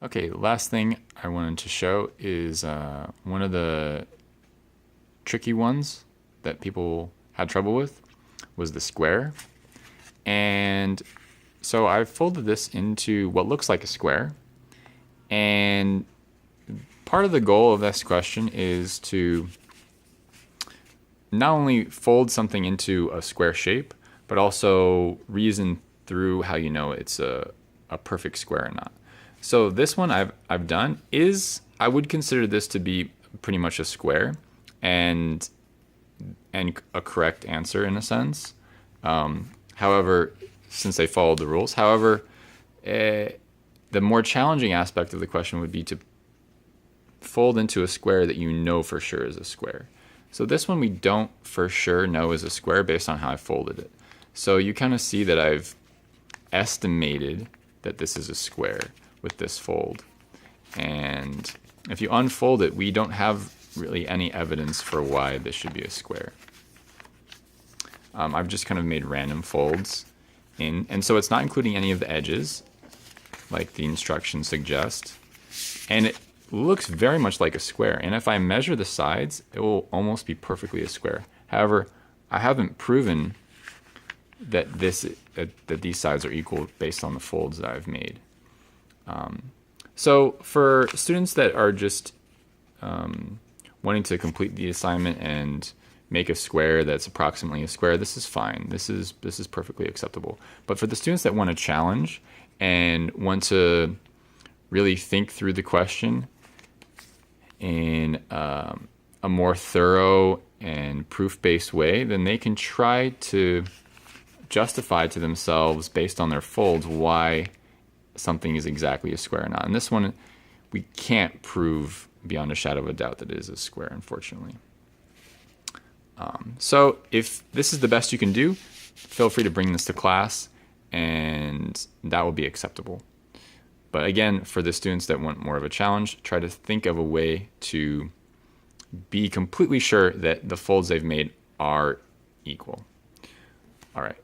Okay, last thing I wanted to show is one of the tricky ones that people had trouble with was the square. And so I've folded this into what looks like a square. And part of the goal of this question is to not only fold something into a square shape, but also reason through how you know it's a perfect square or not. So this one I've done is, I would consider this to be pretty much a square and a correct answer in a sense. However, since they followed the rules. However, the more challenging aspect of the question would be to fold into a square that you know for sure is a square. So this one we don't for sure know is a square based on how I folded it. So you kind of see that I've estimated that this is a square with this fold. And if you unfold it, we don't have really any evidence for why this should be a square. I've just kind of made random folds in, and so it's not including any of the edges like the instructions suggest. And it looks very much like a square. And if I measure the sides, it will almost be perfectly a square. However, I haven't proven that that these sides are equal based on the folds that I've made. So for students that are just wanting to complete the assignment and make a square that's approximately a square, this is fine. This is perfectly acceptable. But for the students that want a challenge and want to really think through the question in a more thorough and proof-based way, then they can try to justify to themselves based on their folds why something is exactly a square or not. And this one, we can't prove beyond a shadow of a doubt that it is a square, unfortunately. So if this is the best you can do, feel free to bring this to class and that will be acceptable. But again, for the students that want more of a challenge, try to think of a way to be completely sure that the folds they've made are equal. All right.